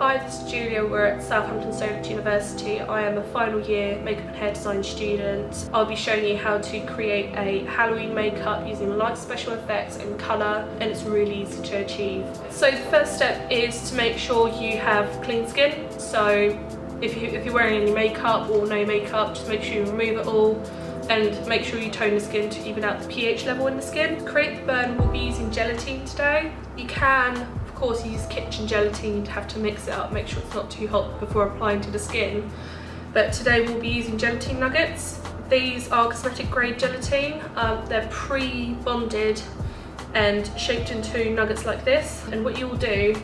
Hi, this is Julia. We're at Southampton Solent University. I am a final year makeup and hair design student. I'll be showing you how to create a Halloween makeup using light special effects and colour, and it's really easy to achieve. So the first step is to make sure you have clean skin. So if you're wearing any makeup or no makeup, just make sure you remove it all and make sure you tone the skin to even out the pH level in the skin. To create the burn, we'll be using gelatine today. You can, of course, use kitchen gelatine. You'd have to mix it up, make sure it's not too hot before applying to the skin. But today we'll be using gelatine nuggets. These are cosmetic grade gelatine. They're pre-bonded and shaped into nuggets like this. And what you will do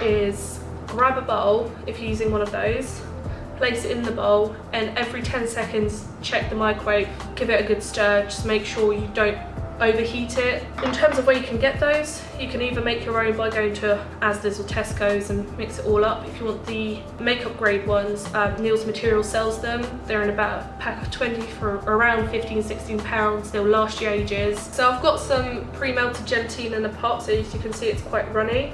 is grab a bowl, if you're using one of those, place it in the bowl, and every 10 seconds check the microwave, give it a good stir, just make sure you don't overheat it. In terms of where you can get those, you can either make your own by going to Asda's or Tesco's and mix it all up. If you want the makeup grade ones, Neil's Material sells them. They're in about a pack of 20 for around £15–16. They'll last you ages. So I've got some pre-melted gelatine in the pot, so as you can see it's quite runny.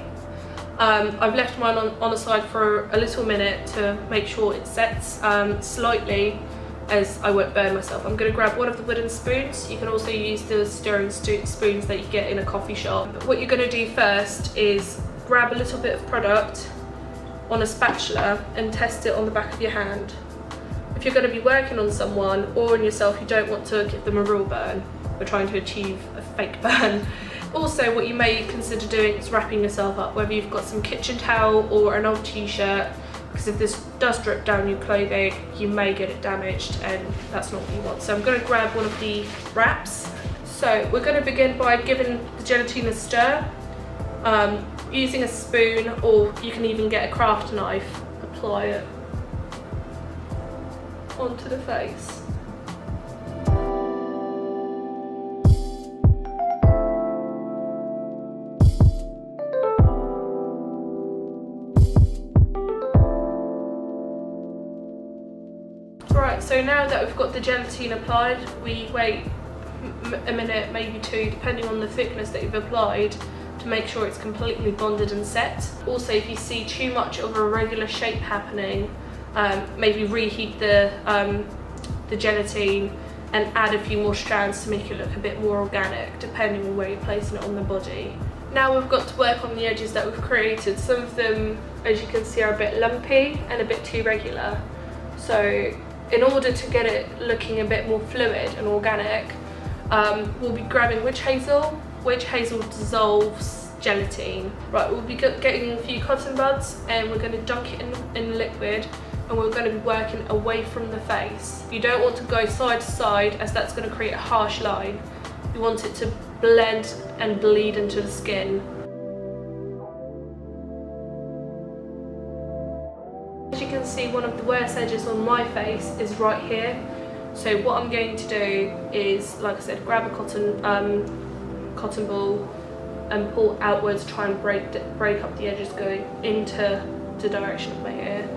I've left mine on the side for a little minute to make sure it sets slightly, as I won't burn myself. I'm going to grab one of the wooden spoons. You can also use the stirring spoons that you get in a coffee shop. But what you're going to do first is grab a little bit of product on a spatula and test it on the back of your hand. If you're going to be working on someone or on yourself, you don't want to give them a real burn. We're trying to achieve a fake burn. Also, what you may consider doing is wrapping yourself up, whether you've got some kitchen towel or an old t-shirt, because if this does drip down your clothing, you may get it damaged, and that's not what you want. So I'm going to grab one of the wraps. So we're going to begin by giving the gelatine a stir, using a spoon, or you can even get a craft knife, apply it onto the face. Right, so now that we've got the gelatine applied, we wait a minute, maybe two, depending on the thickness that you've applied, to make sure it's completely bonded and set. Also, if you see too much of a irregular shape happening, maybe reheat the gelatine and add a few more strands to make it look a bit more organic, depending on where you're placing it on the body. Now we've got to work on the edges that we've created. Some of them, as you can see, are a bit lumpy and a bit too regular. So in order to get it looking a bit more fluid and organic, we'll be grabbing witch hazel. Witch hazel dissolves gelatine. Right, we'll be getting a few cotton buds, and we're going to dunk it in liquid, and we're going to be working away from the face. You don't want to go side to side, as that's going to create a harsh line. You want it to blend and bleed into the skin. As you can see, one of the worst edges on my face is right here. So what I'm going to do is, like I said, grab a cotton ball and pull outwards, try and break up the edges going into the direction of my hair.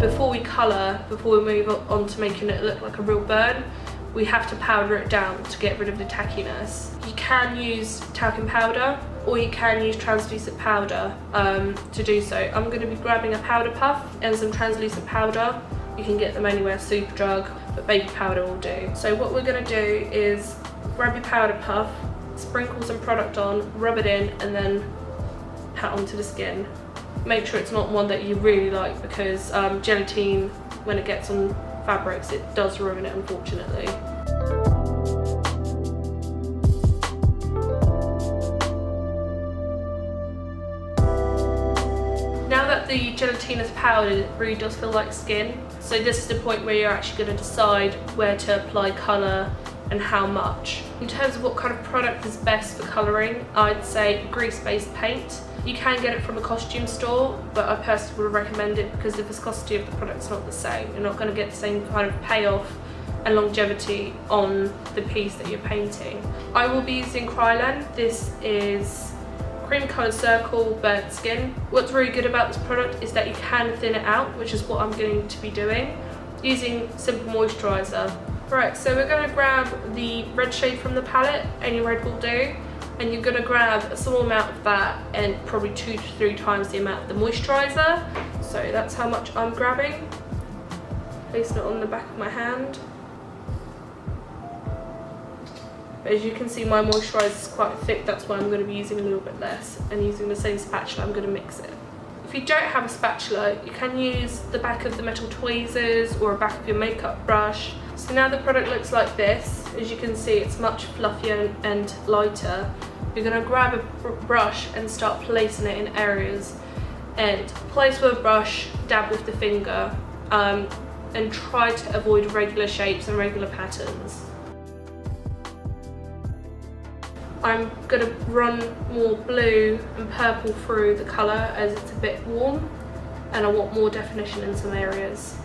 Before we colour, before we move on to making it look like a real burn, we have to powder it down to get rid of the tackiness. You can use talcum powder, or you can use translucent powder to do so. I'm going to be grabbing a powder puff and some translucent powder. You can get them anywhere, Superdrug, but baby powder will do. So what we're going to do is grab your powder puff, sprinkle some product on, rub it in, and then pat onto the skin. Make sure it's not one that you really like, because gelatine, when it gets on fabrics, it does ruin it, unfortunately. Now that the gelatine is powdered, it really does feel like skin. So this is the point where you're actually going to decide where to apply colour and how much. In terms of what kind of product is best for colouring, I'd say grease-based paint. You can get it from a costume store, but I personally would recommend it because the viscosity of the product's not the same. You're not going to get the same kind of payoff and longevity on the piece that you're painting. I will be using Krylon. This is cream coloured circle burnt skin. What's really good about this product is that you can thin it out, which is what I'm going to be doing, using simple moisturiser. Right, so we're going to grab the red shade from the palette, any red will do, and you're going to grab a small amount of that and probably 2 to 3 times the amount of the moisturiser. So that's how much I'm grabbing. Placing it on the back of my hand. But as you can see, my moisturiser is quite thick, that's why I'm going to be using a little bit less, and using the same spatula I'm going to mix it. If you don't have a spatula, you can use the back of the metal tweezers or a back of your makeup brush. So now the product looks like this. As you can see, it's much fluffier and lighter. You're going to grab a brush and start placing it in areas, and place with a brush, dab with the finger, and try to avoid regular shapes and regular patterns. I'm going to run more blue and purple through the colour as it's a bit warm and I want more definition in some areas.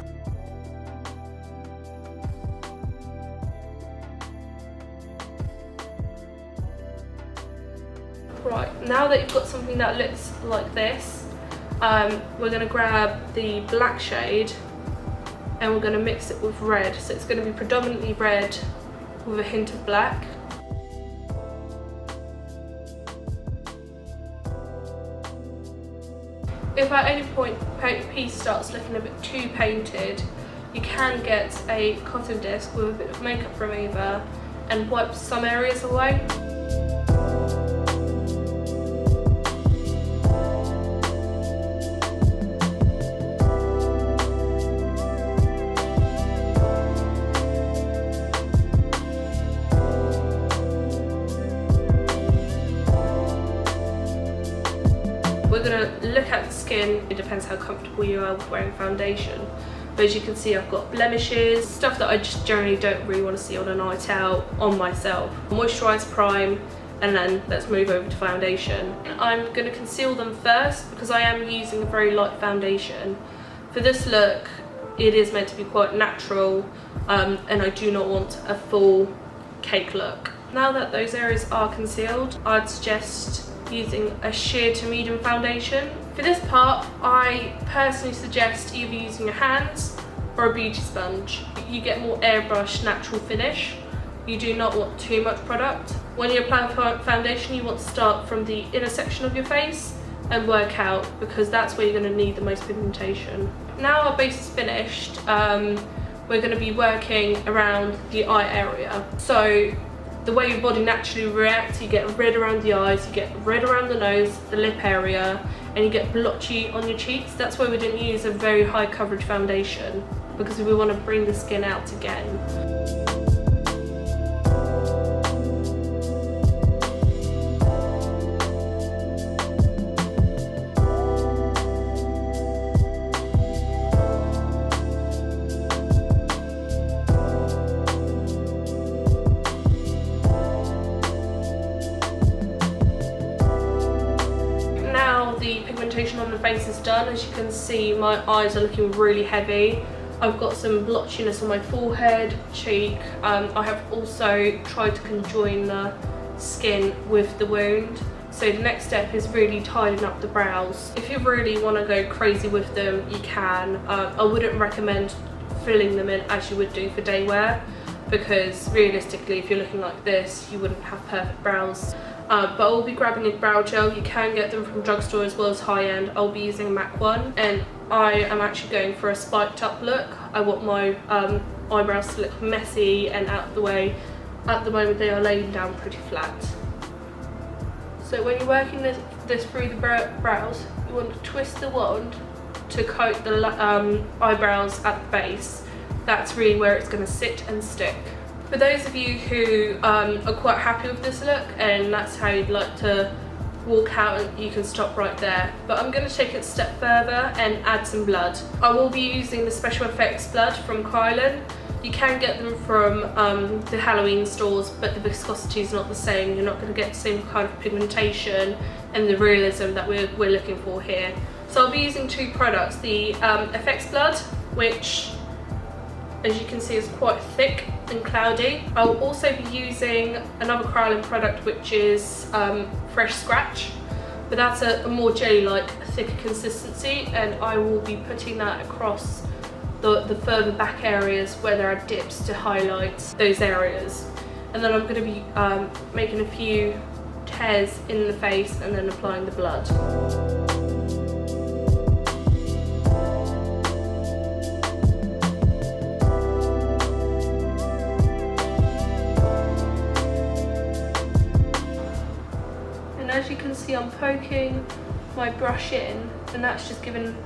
Right, now that you've got something that looks like this, we're going to grab the black shade and we're going to mix it with red. So it's going to be predominantly red with a hint of black. If at any point the piece starts looking a bit too painted, you can get a cotton disc with a bit of makeup remover and wipe some areas away. We're going to look at the skin. It depends how comfortable you are with wearing foundation. But as you can see, I've got blemishes, stuff that I just generally don't really want to see on a night out on myself. Moisturise, prime, and then let's move over to foundation. I'm going to conceal them first because I am using a very light foundation. For this look, it is meant to be quite natural, and I do not want a full cake look. Now that those areas are concealed, I'd suggest using a sheer to medium foundation. For this part, I personally suggest either using your hands or a beauty sponge. You get more airbrush natural finish. You do not want too much product. When you apply foundation, you want to start from the inner section of your face and work out, because that's where you're going to need the most pigmentation. Now our base is finished, we're going to be working around the eye area. So the way your body naturally reacts, you get red around the eyes, you get red around the nose, the lip area, and you get blotchy on your cheeks. That's why we didn't use a very high coverage foundation, because we want to bring the skin out again. The pigmentation on the face is done. As you can see, my eyes are looking really heavy. I've got some blotchiness on my forehead, cheek. I have also tried to conjoin the skin with the wound. So the next step is really tidying up the brows. If you really want to go crazy with them, you can. I wouldn't recommend filling them in as you would do for day wear, because realistically, if you're looking like this, you wouldn't have perfect brows. But I'll be grabbing a brow gel. You can get them from drugstore as well as high-end. I'll be using a MAC one, and I am actually going for a spiked up look. I want my eyebrows to look messy and out of the way. At the moment they are laying down pretty flat. So when you're working this through the brows, you want to twist the wand to coat the eyebrows at the base. That's really where it's going to sit and stick. For those of you who are quite happy with this look and that's how you'd like to walk out, you can stop right there. But I'm going to take it a step further and add some blood. I will be using the Special Effects blood from Kylan. You can get them from the Halloween stores, but the viscosity is not the same. You're not going to get the same kind of pigmentation and the realism that we're looking for here. So I'll be using two products, the Effects blood, which as you can see is quite thick and cloudy. I'll also be using another Kylan product, which is Fresh Scratch, but that's a more jelly-like, thicker consistency, and I will be putting that across the further back areas where there are dips to highlight those areas. And then I'm going to be making a few tears in the face and then applying the blood. And as you can see, I'm poking my brush in, and that's just giving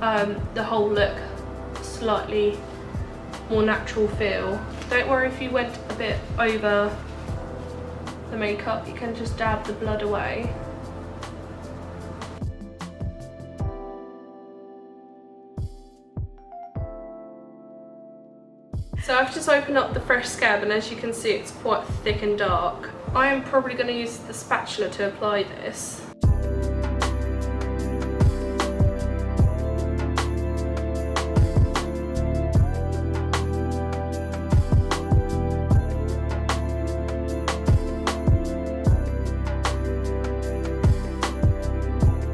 the whole look a slightly more natural feel. Don't worry if you went a bit over the makeup, you can just dab the blood away. So I've just opened up the fresh scab, and as you can see, it's quite thick and dark. I am probably going to use the spatula to apply this.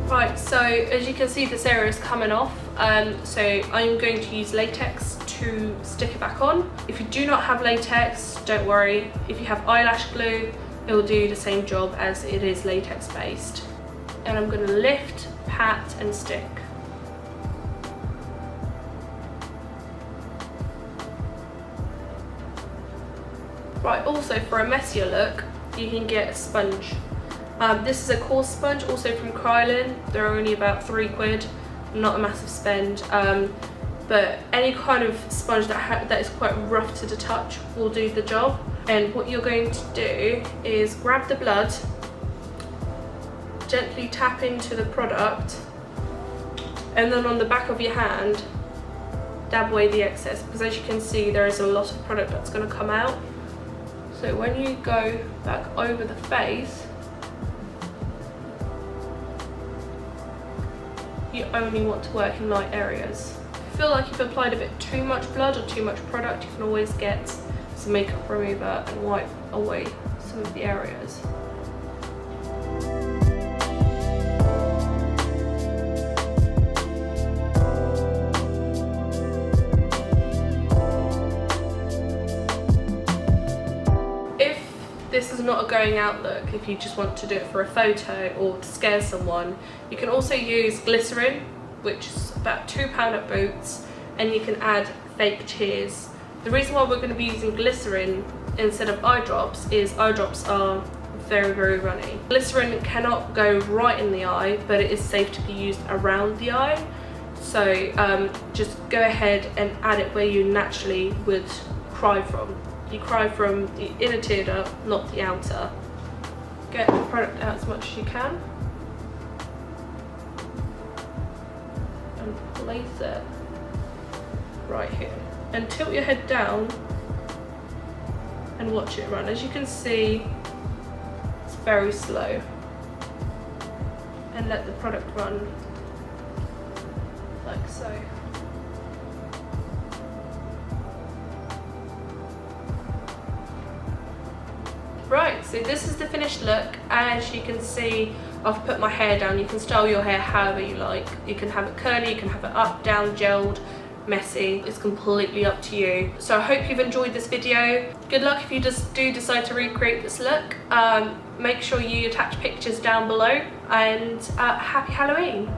Right, so as you can see, this area is coming off, so I'm going to use latex to stick it back on. If you do not have latex, don't worry. If you have eyelash glue, it will do the same job as it is latex based. And I'm going to lift, pat and stick. Right, also for a messier look, you can get a sponge. This is a coarse sponge, also from Krylon. They're only about £3, not a massive spend. But any kind of sponge that is quite rough to the touch will do the job. And what you're going to do is grab the blood, gently tap into the product, and then on the back of your hand, dab away the excess, because as you can see, there is a lot of product that's going to come out. So when you go back over the face, you only want to work in light areas. If you feel like you've applied a bit too much blood or too much product, you can always get some makeup remover and wipe away some of the areas. This is not a going out look. If you just want to do it for a photo or to scare someone, you can also use glycerin, which is about £2 at Boots, and you can add fake tears. The reason why we're going to be using glycerin instead of eye drops is eye drops are very, very runny. Glycerin cannot go right in the eye, but it is safe to be used around the eye. So just go ahead and add it where you naturally would cry from. You cry from the inner tear duct, not the outer. Get the product out as much as you can and place it right here. And tilt your head down and watch it run. As you can see, it's very slow. And let the product run like so. Right, so this is the finished look. As you can see, I've put my hair down. You can style your hair however you like. You can have it curly, you can have it up, down, gelled, messy. It's completely up to you. So I hope you've enjoyed this video. Good luck if you just do decide to recreate this look. Make sure you attach pictures down below, and happy Halloween.